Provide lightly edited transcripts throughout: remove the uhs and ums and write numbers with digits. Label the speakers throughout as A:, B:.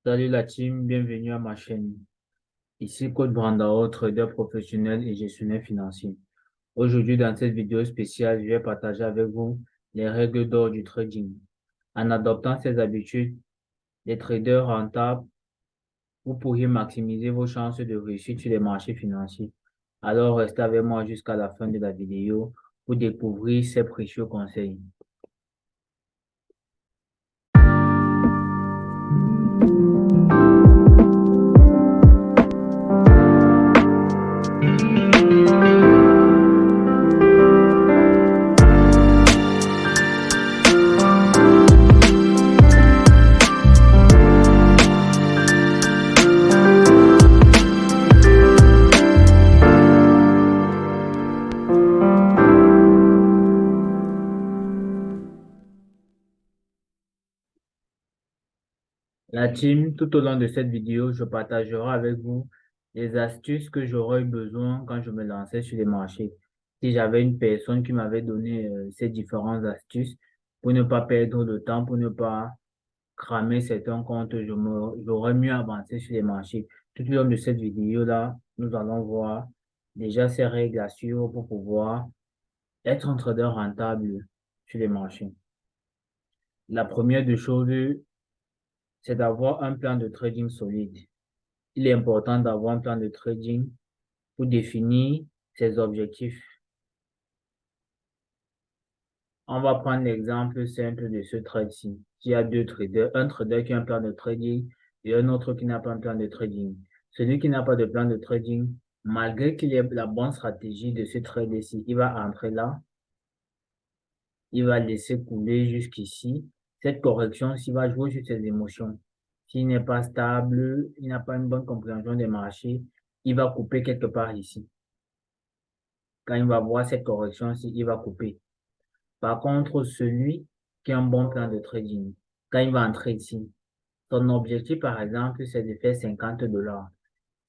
A: Salut la team, bienvenue à ma chaîne. Ici Code Brandao, trader professionnel et gestionnaire financier. Aujourd'hui, dans cette vidéo spéciale, je vais partager avec vous les règles d'or du trading. En adoptant ces habitudes, les traders rentables, vous pourriez maximiser vos chances de réussite sur les marchés financiers. Alors, restez avec moi jusqu'à la fin de la vidéo pour découvrir ces précieux conseils. La team, tout au long de cette vidéo, je partagerai avec vous les astuces que j'aurais eu besoin quand je me lançais sur les marchés. Si j'avais une personne qui m'avait donné ces différentes astuces pour ne pas perdre de temps, pour ne pas cramer certains comptes, j'aurais mieux avancé sur les marchés. Tout au long de cette vidéo-là, nous allons voir déjà ces règles à suivre pour pouvoir être un trader rentable sur les marchés. La première des choses, c'est d'avoir un plan de trading solide. Il est important d'avoir un plan de trading pour définir ses objectifs. On va prendre l'exemple simple de ce trade-ci. Il y a deux traders, un trader qui a un plan de trading et un autre qui n'a pas un plan de trading. Celui qui n'a pas de plan de trading, malgré qu'il ait la bonne stratégie de ce trade-ci, il va entrer là, il va laisser couler jusqu'ici. Cette correction, s'il va jouer sur ses émotions, s'il n'est pas stable, il n'a pas une bonne compréhension des marchés, il va couper quelque part ici. Quand il va voir cette correction-ci, il va couper. Par contre, celui qui a un bon plan de trading, quand il va entrer ici, son objectif, par exemple, c'est de faire 50 dollars.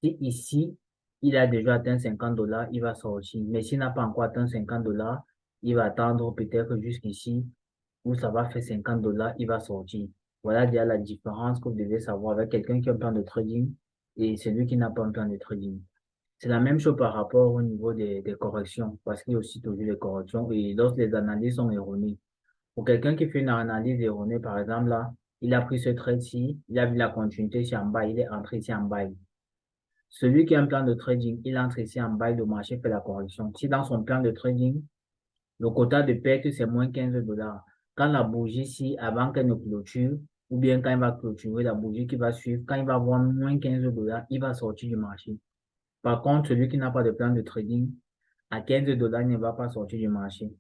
A: Si ici, il a déjà atteint 50 dollars, il va sortir. Mais s'il n'a pas encore atteint 50 dollars, il va attendre peut-être jusqu'ici où ça va faire 50 dollars, il va sortir. Voilà déjà la différence que vous devez savoir avec quelqu'un qui a un plan de trading et celui qui n'a pas un plan de trading. C'est la même chose par rapport au niveau des corrections, parce qu'il y a aussi toujours des corrections et lorsque les analyses sont erronées. Pour quelqu'un qui fait une analyse erronée, par exemple, là, il a pris ce trade-ci, il a vu la continuité ici en bas, il est entré ici en bas. Celui qui a un plan de trading, il entre ici en bas, le marché fait la correction. Si dans son plan de trading, le quota de perte, c'est moins 15 dollars. Quand la bougie ici, avant qu'elle ne clôture, ou bien quand il va clôturer la bougie qui va suivre, quand il va avoir moins 15 dollars, il va sortir du marché. Par contre, celui qui n'a pas de plan de trading, à 15 dollars, il ne va pas sortir du marché.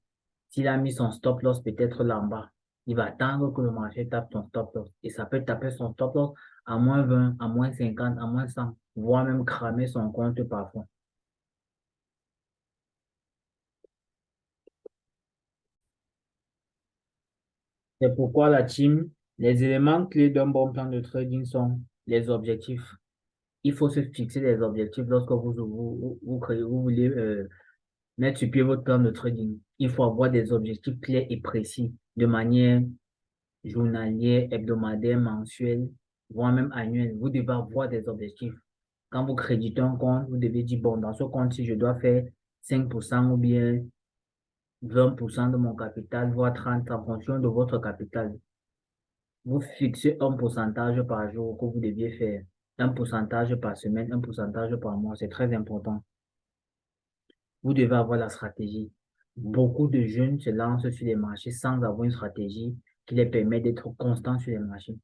A: S'il a mis son stop loss peut-être là en bas, il va attendre que le marché tape son stop loss. Et ça peut taper son stop loss à moins 20, à moins 50, à moins 100, voire même cramer son compte parfois. C'est pourquoi la team, les éléments clés d'un bon plan de trading sont les objectifs. Il faut se fixer des objectifs lorsque vous voulez mettre sur pied votre plan de trading. Il faut avoir des objectifs clairs et précis de manière journalière, hebdomadaire, mensuelle, voire même annuelle. Vous devez avoir des objectifs. Quand vous créditez un compte, vous devez dire, bon, dans ce compte-ci, je dois faire 5% ou bien 20% de mon capital, voire 30% en fonction de votre capital. Vous fixez un pourcentage par jour que vous deviez faire, un pourcentage par semaine, un pourcentage par mois. C'est très important. Vous devez avoir la stratégie. Beaucoup de jeunes se lancent sur les marchés sans avoir une stratégie qui les permet d'être constants sur les marchés.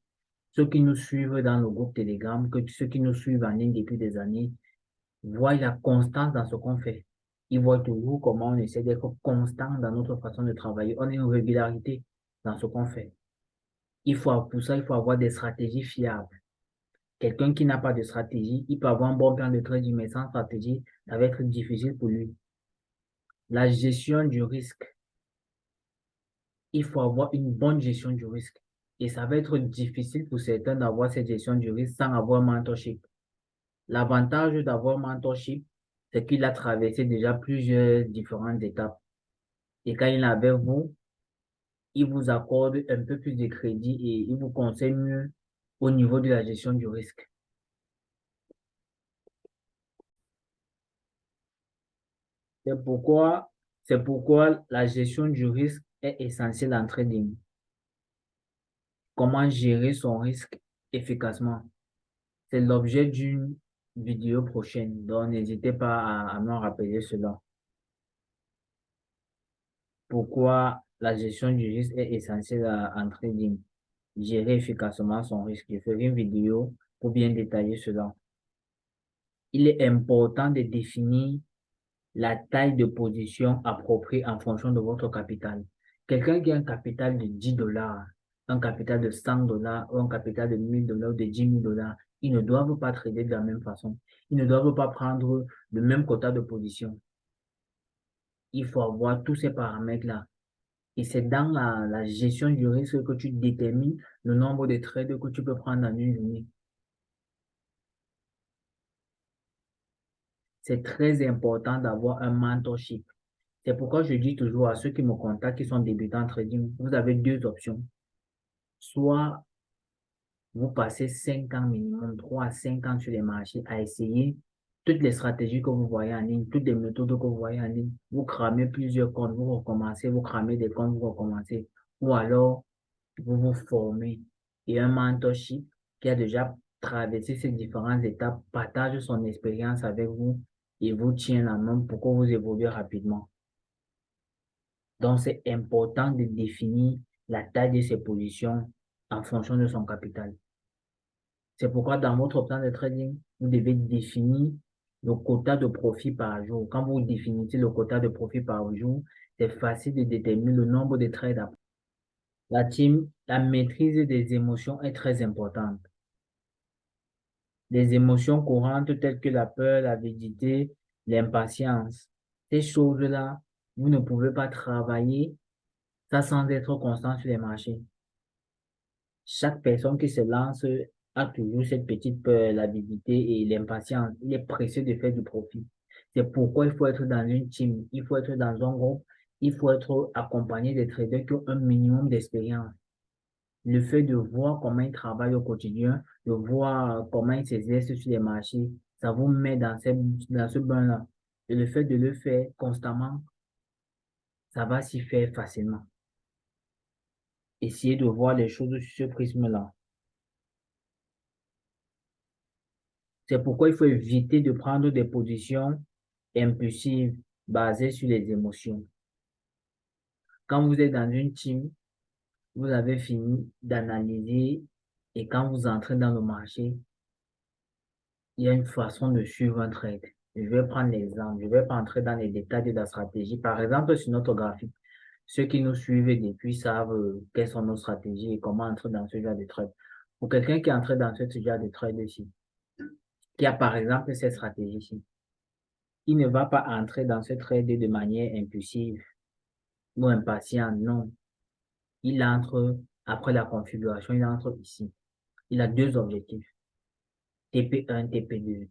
A: Ceux qui nous suivent dans le groupe Telegram, ceux qui nous suivent en ligne depuis des années, voient la constance dans ce qu'on fait. Ils voient toujours comment on essaie d'être constant dans notre façon de travailler. On a une régularité dans ce qu'on fait. Pour ça, il faut avoir des stratégies fiables. Quelqu'un qui n'a pas de stratégie, il peut avoir un bon plan de trading, mais sans stratégie, ça va être difficile pour lui. La gestion du risque. Il faut avoir une bonne gestion du risque. Et ça va être difficile pour certains d'avoir cette gestion du risque sans avoir un mentorship. L'avantage d'avoir un mentorship, c'est qu'il a traversé déjà plusieurs différentes étapes. Et quand il est avec vous, il vous accorde un peu plus de crédit et il vous conseille mieux au niveau de la gestion du risque. C'est pourquoi la gestion du risque est essentielle en trading. Comment gérer son risque efficacement? C'est l'objet d'une vidéo prochaine, donc n'hésitez pas à me rappeler cela. Pourquoi la gestion du risque est essentielle en trading? Gérer efficacement son risque. Je ferai une vidéo pour bien détailler cela. Il est important de définir la taille de position appropriée en fonction de votre capital. Quelqu'un qui a un capital de 10 dollars, un capital de 100 dollars ou un capital de 1000 dollars ou de 10 000 dollars, ils ne doivent pas trader de la même façon. Ils ne doivent pas prendre le même quota de position. Il faut avoir tous ces paramètres-là. Et c'est dans la gestion du risque que tu détermines le nombre de trades que tu peux prendre en une journée. C'est très important d'avoir un mentorship. C'est pourquoi je dis toujours à ceux qui me contactent, qui sont débutants en trading, vous avez deux options. Soit vous passez 5 ans minimum, 3 à 5 ans sur les marchés à essayer toutes les stratégies que vous voyez en ligne, toutes les méthodes que vous voyez en ligne. Vous cramez plusieurs comptes, vous recommencez, vous cramez des comptes, vous recommencez. Ou alors, vous vous formez. Et un mentorship qui a déjà traversé ces différentes étapes partage son expérience avec vous et vous tient la main pour que vous évoluez rapidement. Donc, c'est important de définir la taille de ses positions en fonction de son capital. C'est pourquoi dans votre plan de trading, vous devez définir le quota de profit par jour. Quand vous définissez le quota de profit par jour, c'est facile de déterminer le nombre de trades. La maîtrise des émotions est très importante. Les émotions courantes telles que la peur, l'avidité, l'impatience, ces choses-là, vous ne pouvez pas travailler ça sans être constant sur les marchés. Chaque personne qui se lance a toujours cette petite peur, l'avidité et l'impatience. Il est pressé de faire du profit. C'est pourquoi il faut être dans une team, il faut être dans un groupe, il faut être accompagné des traders qui ont un minimum d'expérience. Le fait de voir comment ils travaillent au quotidien, de voir comment ils s'exercent sur les marchés, ça vous met dans ce bain-là. Et le fait de le faire constamment, ça va s'y faire facilement. Essayez de voir les choses sur ce prisme-là. C'est pourquoi il faut éviter de prendre des positions impulsives basées sur les émotions. Quand vous êtes dans une team, vous avez fini d'analyser et quand vous entrez dans le marché, il y a une façon de suivre un trade. Je vais prendre l'exemple, je ne vais pas entrer dans les détails de la stratégie. Par exemple, sur notre graphique, ceux qui nous suivent depuis savent quelles sont nos stratégies et comment entrer dans ce genre de trade. Pour quelqu'un qui est entré dans ce genre de trade ici, qui a par exemple cette stratégie-ci, il ne va pas entrer dans ce trade de manière impulsive ou impatiente, non. Il entre après la configuration, il entre ici. Il a deux objectifs, TP1, TP2.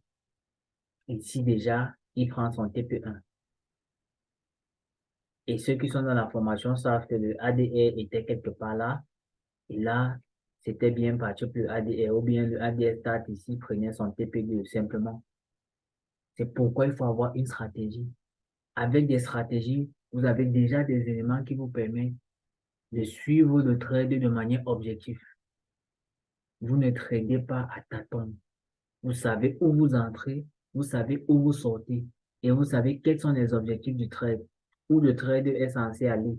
A: Ici déjà, il prend son TP1. Et ceux qui sont dans la formation savent que le ADR était quelque part là. Et là, c'était bien parti pour le ADR ou bien le ADR start ici prenait son TP2 simplement. C'est pourquoi il faut avoir une stratégie. Avec des stratégies, vous avez déjà des éléments qui vous permettent de suivre le trade de manière objective. Vous ne tradez pas à tâtons. Vous savez où vous entrez, vous savez où vous sortez et vous savez quels sont les objectifs du trade, où le trade est censé aller.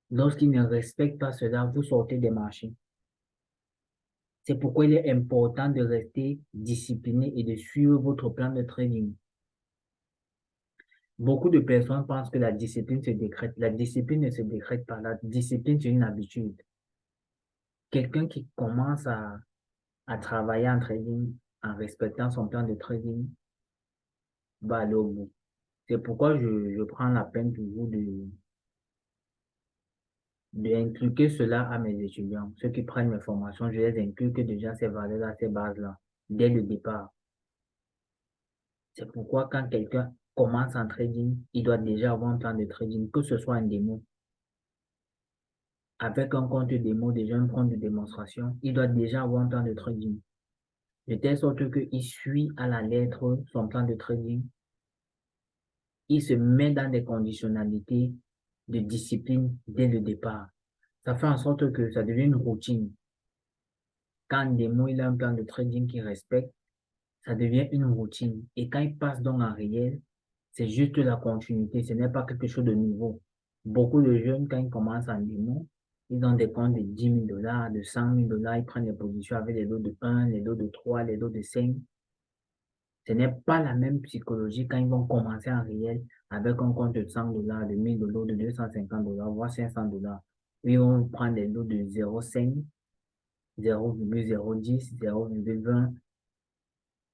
A: Lorsqu'il ne respecte pas cela, vous sortez des marchés. C'est pourquoi il est important de rester discipliné et de suivre votre plan de trading. Beaucoup de personnes pensent que la discipline se décrète. La discipline ne se décrète pas. La discipline, c'est une habitude. Quelqu'un qui commence à travailler en trading, en respectant son plan de trading, va aller au bout. C'est pourquoi je prends la peine toujours d'inculquer cela à mes étudiants. Ceux qui prennent mes formations, je les inculque déjà ces valeurs-là, ces bases-là, dès le départ. C'est pourquoi quand quelqu'un commence en trading, il doit déjà avoir un plan de trading, que ce soit un démo. avec un compte démo, déjà un compte de démonstration, il doit déjà avoir un plan de trading. De telle sorte qu'il suit à la lettre son plan de trading. Il se met dans des conditionnalités de discipline dès le départ. Ça fait en sorte que ça devient une routine. Quand démo, il a un plan de trading qu'il respecte, ça devient une routine. Et quand il passe donc en réel, c'est juste la continuité, ce n'est pas quelque chose de nouveau. Beaucoup de jeunes, quand ils commencent en démo, ils ont des comptes de 10 000 dollars, de 100 000 dollars, ils prennent des positions avec les lots de 1, les lots de 3, les lots de 5. Ce n'est pas la même psychologie quand ils vont commencer en réel avec un compte de 100 dollars, de 1000 dollars, de 250 dollars, voire 500 dollars. Ils vont prendre des lots de 0,5, 0,010, 0,20.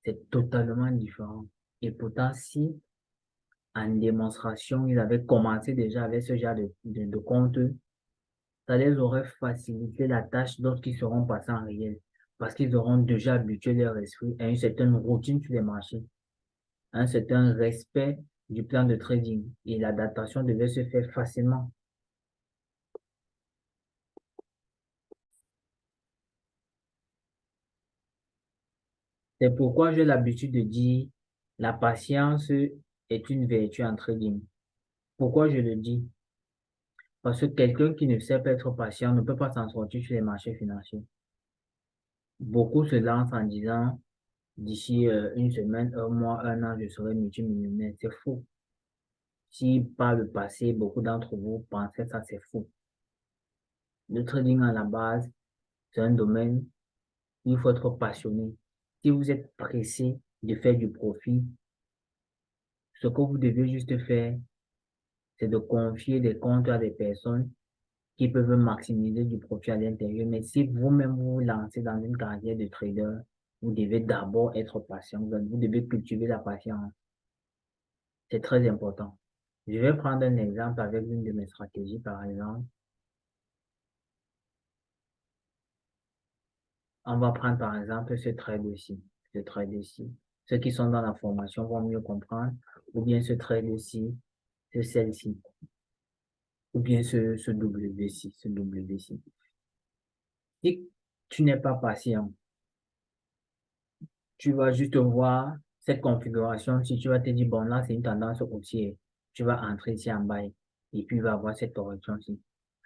A: C'est totalement différent. Et pourtant, si en démonstration, ils avaient commencé déjà avec ce genre de compte, ça les aurait facilité la tâche lorsqu'ils seront passés en réel. Parce qu'ils auront déjà habitué leur esprit à une certaine routine sur les marchés, à un certain respect du plan de trading. Et l'adaptation devait se faire facilement. C'est pourquoi j'ai l'habitude de dire la patience est une vertu en trading. Pourquoi je le dis? Parce que quelqu'un qui ne sait pas être patient ne peut pas s'en sortir sur les marchés financiers. Beaucoup se lancent en disant, d'ici une semaine, un mois, un an, je serai multimillionnaire. C'est faux. Si par le passé, beaucoup d'entre vous pensaient ça, c'est faux. Le trading à la base, c'est un domaine où il faut être passionné. Si vous êtes pressé de faire du profit, ce que vous devez juste faire, c'est de confier des comptes à des personnes qui peuvent maximiser du profit à l'intérieur. Mais si vous-même vous lancez dans une carrière de trader, vous devez d'abord être patient. Vous devez cultiver la patience. C'est très important. Je vais prendre un exemple avec l'une de mes stratégies, par exemple. On va prendre par exemple ce trade-ci. Ce trade-ci. Ceux qui sont dans la formation vont mieux comprendre. Ou bien ce trade-ci, ce celle-ci. Ou bien ce W-ci, ce W-ci. Si tu n'es pas patient, tu vas juste voir cette configuration. Si tu vas te dire, bon, là, c'est une tendance haussière. Tu vas entrer ici en bas et puis il va avoir cette correction-ci.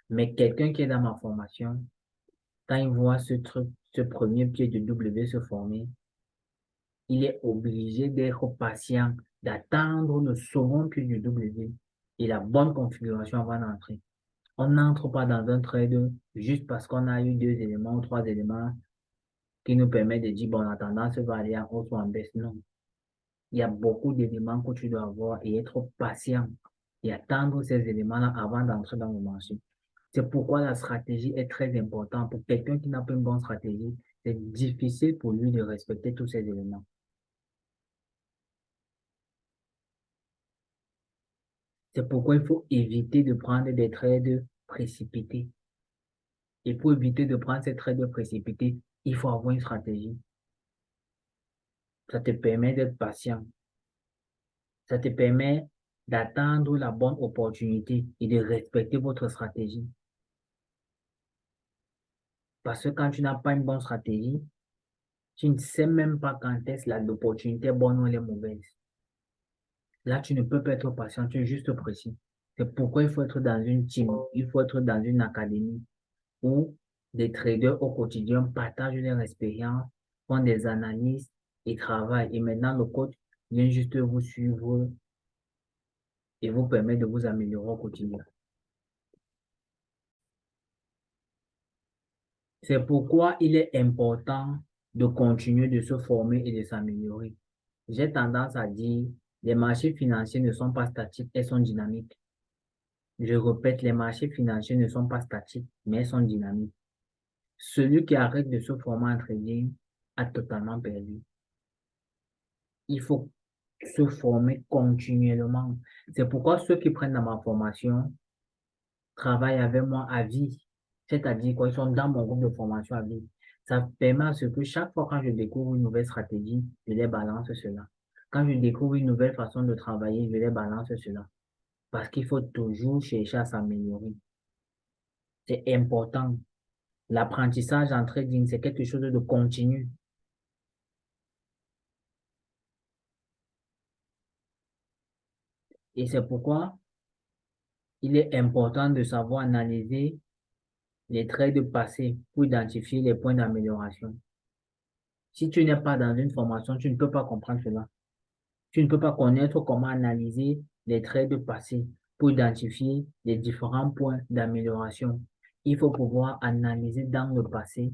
A: Mais quelqu'un qui est dans ma formation, quand il voit ce truc, ce premier pied de W se former, il est obligé d'être patient, d'attendre le second pied du W et la bonne configuration avant d'entrer. On n'entre pas dans un trade juste parce qu'on a eu deux éléments ou trois éléments qui nous permettent de dire, bon, la tendance va aller en hausse ou en baisse. Non. Il y a beaucoup d'éléments que tu dois avoir et être patient et attendre ces éléments-là avant d'entrer dans le marché. C'est pourquoi la stratégie est très importante. Pour quelqu'un qui n'a pas une bonne stratégie, c'est difficile pour lui de respecter tous ces éléments. C'est pourquoi il faut éviter de prendre des trades précipités. Et pour éviter de prendre ces trades précipités, il faut avoir une stratégie. Ça te permet d'être patient. Ça te permet d'attendre la bonne opportunité et de respecter votre stratégie. Parce que quand tu n'as pas une bonne stratégie, tu ne sais même pas quand est-ce l'opportunité est bonne ou elle est mauvaise. Là, tu ne peux pas être patient, tu es juste précis. C'est pourquoi il faut être dans une team, il faut être dans une académie où des traders au quotidien partagent leur expérience, font des analyses et travaillent. Et maintenant, le coach vient juste vous suivre et vous permet de vous améliorer au quotidien. C'est pourquoi il est important de continuer de se former et de s'améliorer. J'ai tendance à dire, les marchés financiers ne sont pas statiques, elles sont dynamiques. Je répète, les marchés financiers ne sont pas statiques, mais elles sont dynamiques. Celui qui arrête de se former en trading a totalement perdu. Il faut se former continuellement. C'est pourquoi ceux qui prennent dans ma formation travaillent avec moi à vie. C'est-à-dire qu'ils sont dans mon groupe de formation à vie. Ça permet à ce que chaque fois quand je découvre une nouvelle stratégie, je les balance cela. Quand je découvre une nouvelle façon de travailler, je les balance cela. Parce qu'il faut toujours chercher à s'améliorer. C'est important. L'apprentissage en trading, c'est quelque chose de continu. Et c'est pourquoi il est important de savoir analyser les trades passés pour identifier les points d'amélioration. Si tu n'es pas dans une formation, tu ne peux pas comprendre cela. Tu ne peux pas connaître comment analyser les trades passés pour identifier les différents points d'amélioration. Il faut pouvoir analyser dans le passé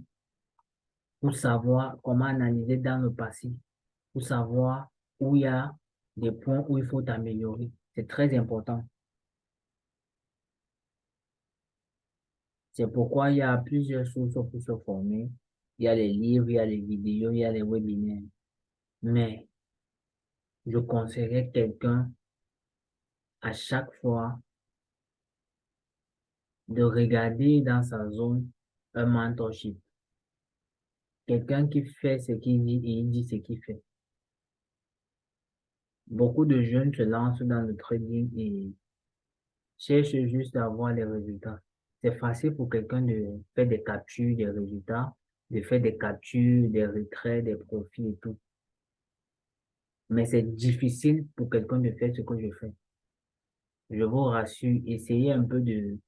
A: pour savoir comment analyser dans le passé, pour savoir où il y a des points où il faut améliorer. C'est très important. C'est pourquoi il y a plusieurs sources pour se former. Il y a les livres, il y a les vidéos, il y a les webinaires. Mais je conseillerais quelqu'un à chaque fois de regarder dans sa zone un mentorship. Quelqu'un qui fait ce qu'il dit et il dit ce qu'il fait. Beaucoup de jeunes se lancent dans le trading et cherchent juste à avoir les résultats. C'est facile pour quelqu'un de faire des captures des résultats, de faire des captures, des retraits, des profits et tout. Mais c'est difficile pour quelqu'un de faire ce que je fais. Je vous rassure, essayez un peu de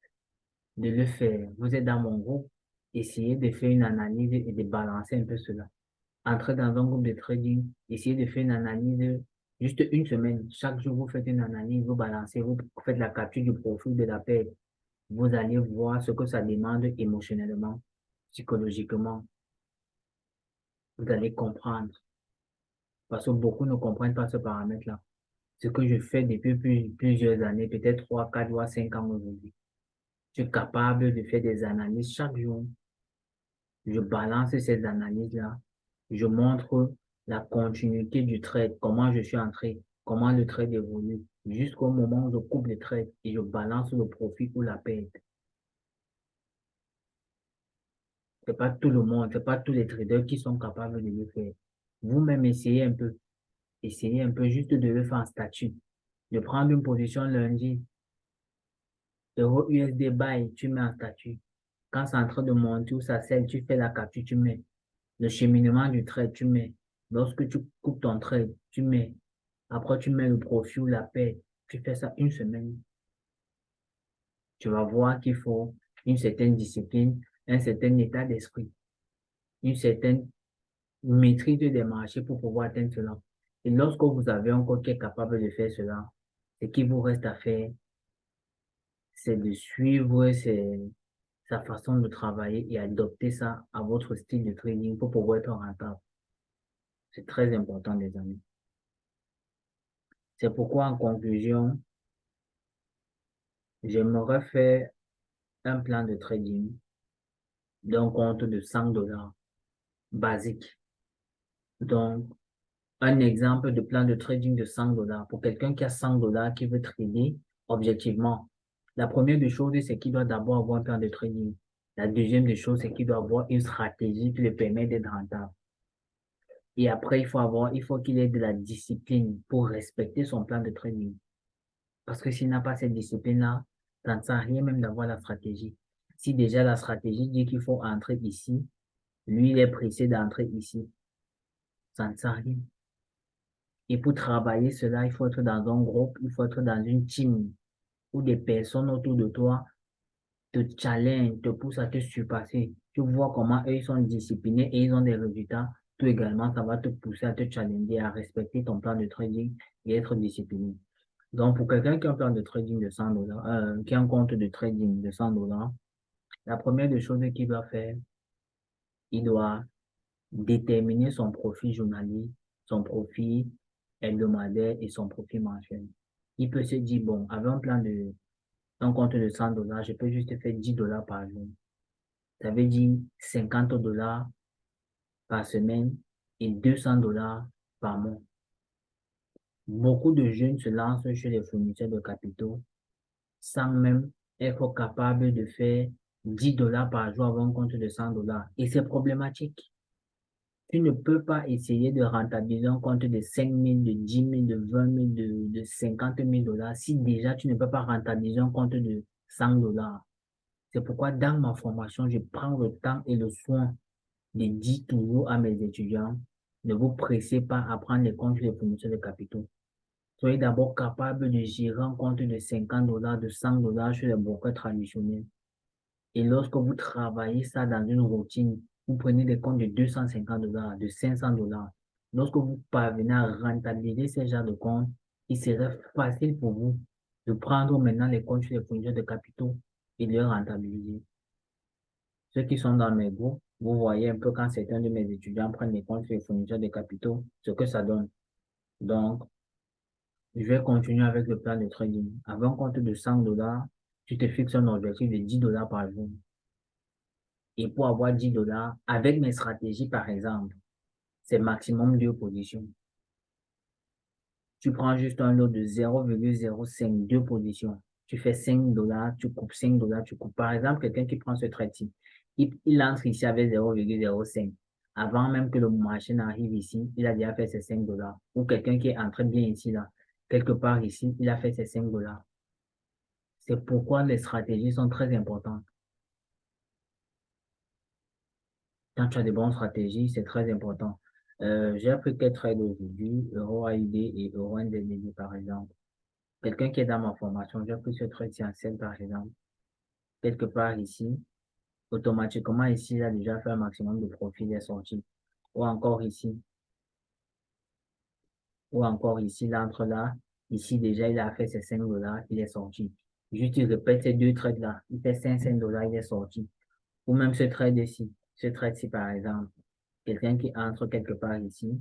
A: le faire. Vous êtes dans mon groupe, essayez de faire une analyse et de balancer un peu cela. Entrez dans un groupe de trading, essayez de faire une analyse juste une semaine. Chaque jour, vous faites une analyse, vous balancez, vous faites la capture du profil de la paix. Vous allez voir ce que ça demande émotionnellement, psychologiquement. Vous allez comprendre. Parce que beaucoup ne comprennent pas ce paramètre-là. Ce que je fais depuis plusieurs années, peut-être 3, 4 voire 5 ans aujourd'hui. Je suis capable de faire des analyses chaque jour. Je balance ces analyses-là. Je montre la continuité du trade, comment je suis entré, comment le trade évolue, jusqu'au moment où je coupe le trade et je balance le profit ou la perte. C'est pas tout le monde, c'est pas tous les traders qui sont capables de le faire. Vous-même, essayez un peu. Essayez un peu juste de le faire en statut. De prendre une position lundi, euro USD buy, tu mets en statut. Quand c'est en train de monter ou ça scelle, tu fais la capture, tu mets. Le cheminement du trade, tu mets. Lorsque tu coupes ton trade, tu mets. Après, tu mets le profit ou la paie. Tu fais ça une semaine. Tu vas voir qu'il faut une certaine discipline, un certain état d'esprit, une certaine maîtrise des marchés pour pouvoir atteindre cela. Et lorsque vous avez un coach qui est capable de faire cela, ce qu'il vous reste à faire, c'est de suivre sa façon de travailler et adopter ça à votre style de trading pour pouvoir être rentable. C'est très important, les amis. C'est pourquoi, en conclusion, j'aimerais faire un plan de trading d'un compte de 100 dollars basique. Donc, un exemple de plan de trading de 100 dollars pour quelqu'un qui a 100 dollars qui veut trader objectivement. La première des choses, c'est qu'il doit d'abord avoir un plan de trading. La deuxième des choses, c'est qu'il doit avoir une stratégie qui lui permet d'être rentable. Et après, il faut qu'il ait de la discipline pour respecter son plan de trading. Parce que s'il n'a pas cette discipline-là, ça ne sert à rien même d'avoir la stratégie. Si déjà la stratégie dit qu'il faut entrer ici, lui, il est pressé d'entrer ici, ça ne sert à rien. Et pour travailler cela, il faut être dans un groupe, il faut être dans une team où des personnes autour de toi te challenge, te poussent à te surpasser. Tu vois comment eux, ils sont disciplinés et ils ont des résultats. Toi également, ça va te pousser à te challenger, à respecter ton plan de trading et être discipliné. Donc, pour quelqu'un qui a un plan de trading de 100 dollars, qui a un compte de trading de 100 dollars, la première des choses qu'il doit faire, il doit déterminer son profit journalier, son profit hebdomadaire et son profit mensuel. Il peut se dire, bon, avec un compte de 100 dollars, je peux juste faire 10 dollars par jour. Ça veut dire 50 dollars par semaine et 200 dollars par mois. Beaucoup de jeunes se lancent chez les fournisseurs de capitaux sans même être capable de faire 10 dollars par jour avec un compte de 100 dollars. Et c'est problématique. Tu ne peux pas essayer de rentabiliser un compte de 5 000, de 10 000, de 20 000, de 50 000 dollars si déjà tu ne peux pas rentabiliser un compte de 100 dollars. C'est pourquoi dans ma formation, je prends le temps et le soin de dire toujours à mes étudiants, ne vous pressez pas à prendre les comptes sur les fournisseurs de capitaux. Soyez d'abord capable de gérer un compte de 50 dollars, de 100 dollars sur les brokers traditionnels. Et lorsque vous travaillez ça dans une routine, vous prenez des comptes de 250 dollars, de 500 dollars. Lorsque vous parvenez à rentabiliser ces genres de comptes, il serait facile pour vous de prendre maintenant les comptes sur les fournisseurs de capitaux et de les rentabiliser. Ceux qui sont dans mes groupes, vous voyez un peu quand certains de mes étudiants prennent les comptes sur les fournisseurs de capitaux, ce que ça donne. Donc, je vais continuer avec le plan de trading. Avec un compte de 100 dollars, tu te fixes un objectif de 10 dollars par jour. Et pour avoir 10 dollars, avec mes stratégies, par exemple, c'est maximum 2 positions. Tu prends juste un lot de 0,052 positions. Tu fais 5 dollars, tu coupes 5 dollars, tu coupes. Par exemple, quelqu'un qui prend ce trading, il entre ici avec 0,05. Avant même que le marché n'arrive ici, il a déjà fait ses 5 dollars. Ou quelqu'un qui est entré bien ici, là, quelque part ici, il a fait ses 5 dollars. C'est pourquoi les stratégies sont très importantes. Quand tu as des bonnes stratégies, c'est très important. J'ai appris quel trade aujourd'hui, Euro AUD et Euro NZD par exemple. Quelqu'un qui est dans ma formation, j'ai appris ce trade essentiel par exemple. Quelque part ici, automatiquement ici, il a déjà fait un maximum de profit, il est sorti. Ou encore ici, il entre là. Ici, déjà, il a fait ses 5 dollars, il est sorti. Juste, il répète ces deux trades-là. Il fait 5 dollars, il est sorti. Ou même ce trade ici. Ce trade-ci, par exemple. Quelqu'un qui entre quelque part ici.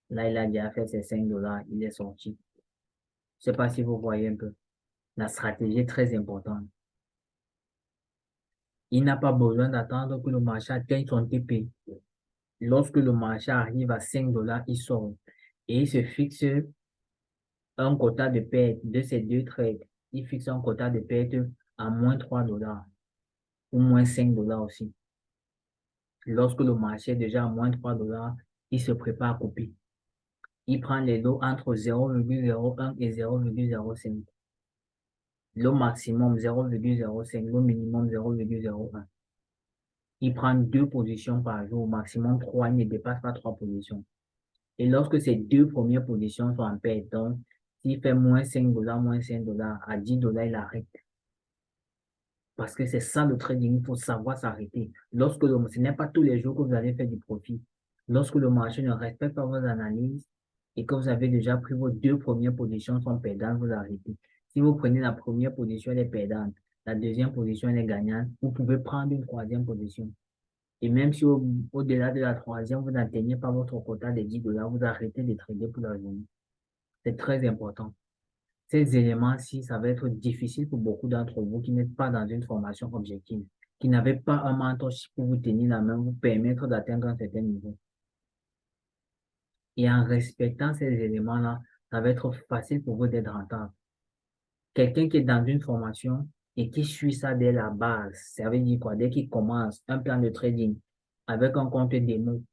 A: Là, il a déjà fait ses 5 dollars, il est sorti. Je ne sais pas si vous voyez un peu. La stratégie est très importante. Il n'a pas besoin d'attendre que le marché atteigne son TP. Lorsque le marché arrive à 5 dollars, il sort. Et il se fixe un quota de perte de ces deux trades. Il fixe un quota de perte à moins 3 dollars ou moins 5 dollars aussi. Lorsque le marché est déjà à moins 3 dollars, il se prépare à couper. Il prend les lots entre 0,01 et 0,05. Le maximum 0,05, le minimum 0,01. Il prend 2 positions par jour, au maximum 3, il ne dépasse pas 3 positions. Et lorsque ces 2 premières positions sont en perte, donc s'il fait moins 5 dollars, moins 5 dollars, à 10 dollars, il arrête. Parce que c'est ça le trading, il faut savoir s'arrêter. Ce n'est pas tous les jours que vous allez faire du profit. Lorsque le marché ne respecte pas vos analyses et que vous avez déjà pris vos 2 premières positions sont perdantes, vous arrêtez. Si vous prenez la première position, elle est perdante. La deuxième position, elle est gagnante. Vous pouvez prendre une troisième position. Et même si au-delà de la troisième, vous n'atteignez pas votre quota de 10 dollars, vous arrêtez de trader pour la journée. C'est très important. Ces éléments-ci, ça va être difficile pour beaucoup d'entre vous qui n'êtes pas dans une formation objective, qui n'avez pas un mentorship pour vous tenir la main, vous permettre d'atteindre un certain niveau. Et en respectant ces éléments-là, ça va être facile pour vous d'être rentable. Quelqu'un qui est dans une formation et qui suit ça dès la base, ça veut dire quoi? Dès qu'il commence un plan de trading avec un compte démo,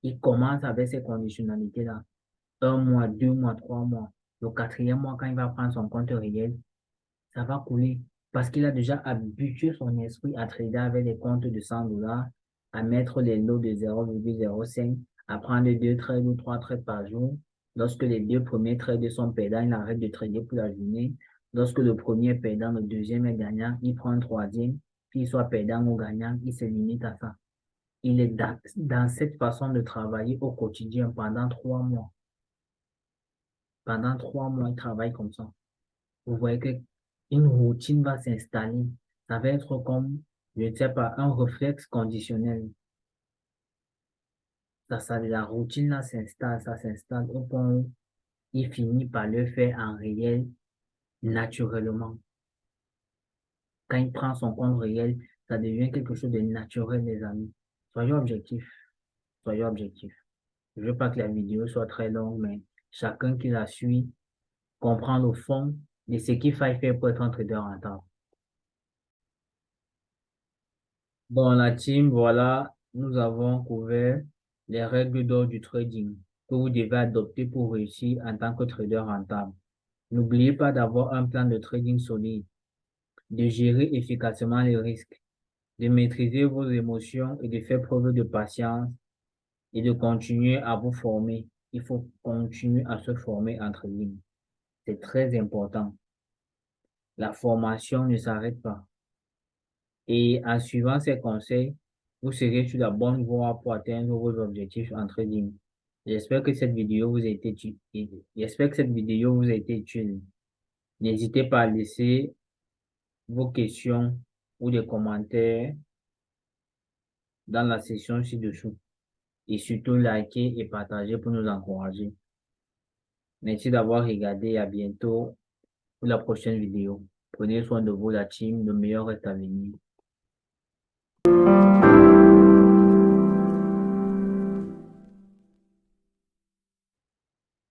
A: il commence avec ces conditionnalités-là. 1 mois, 2 mois, 3 mois. Le quatrième mois, quand il va prendre son compte réel, ça va couler. Parce qu'il a déjà habitué son esprit à trader avec des comptes de 100 dollars, à mettre les lots de 0,05, à prendre 2 trades ou 3 trades par jour. Lorsque les 2 premiers trades sont perdants, il arrête de trader pour la journée. Lorsque le premier est perdant, le deuxième est gagnant, il prend un troisième, qu'il soit perdant ou gagnant, il se limite à ça. Il est dans cette façon de travailler au quotidien pendant 3 mois. Pendant 3 mois, il travaille comme ça. Vous voyez que une routine va s'installer. Ça va être comme, je ne sais pas, un réflexe conditionnel. La routine là s'installe, ça s'installe au point où il finit par le faire en réel naturellement. Quand il prend son compte réel, ça devient quelque chose de naturel, les amis. Soyez objectifs. Soyez objectifs. Je ne veux pas que la vidéo soit très longue, mais chacun qui la suit comprend le fond de ce qu'il faut faire pour être un trader rentable. Bon, la team, voilà, nous avons couvert les règles d'or du trading que vous devez adopter pour réussir en tant que trader rentable. N'oubliez pas d'avoir un plan de trading solide, de gérer efficacement les risques de maîtriser vos émotions et de faire preuve de patience et de continuer à vous former. Il faut continuer à se former en trading. C'est très important. La formation ne s'arrête pas. Et en suivant ces conseils, vous serez sur la bonne voie pour atteindre vos objectifs en trading. J'espère que cette vidéo vous a été utile. J'espère que cette vidéo vous a été utile. N'hésitez pas à laisser vos questions ou des commentaires dans la section ci-dessous. Et surtout, likez et partagez pour nous encourager. Merci d'avoir regardé et à bientôt pour la prochaine vidéo. Prenez soin de vous, la team. Le meilleur reste à venir.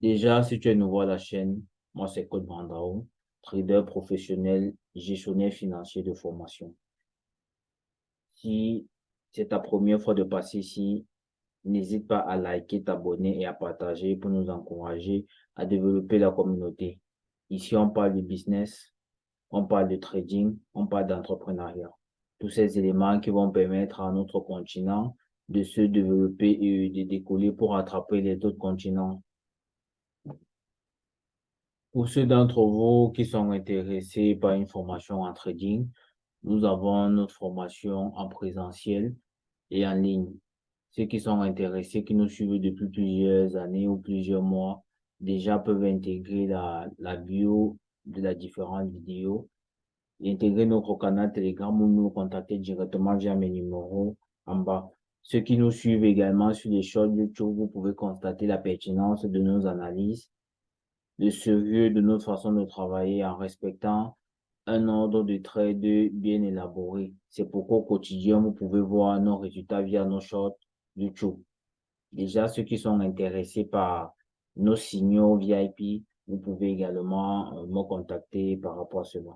A: Déjà, si tu es nouveau à la chaîne, moi c'est Code Brandao, trader professionnel, gestionnaire financier de formation. Si c'est ta première fois de passer ici, n'hésite pas à liker, t'abonner et à partager pour nous encourager à développer la communauté. Ici, on parle de business, on parle de trading, on parle d'entrepreneuriat. Tous ces éléments qui vont permettre à notre continent de se développer et de décoller pour attraper les autres continents. Pour ceux d'entre vous qui sont intéressés par une formation en trading, nous avons notre formation en présentiel et en ligne. Ceux qui sont intéressés, qui nous suivent depuis plusieurs années ou plusieurs mois, déjà peuvent intégrer la bio de la différente vidéo et intégrer notre canal Telegram ou nous contacter directement via mes numéros en bas. Ceux qui nous suivent également sur les shorts YouTube, vous pouvez constater la pertinence de nos analyses, le sérieux de notre façon de travailler en respectant un ordre de trade bien élaboré. C'est pourquoi au quotidien, vous pouvez voir nos résultats via nos shorts YouTube. Déjà, ceux qui sont intéressés par nos signaux VIP, vous pouvez également me contacter par rapport à cela.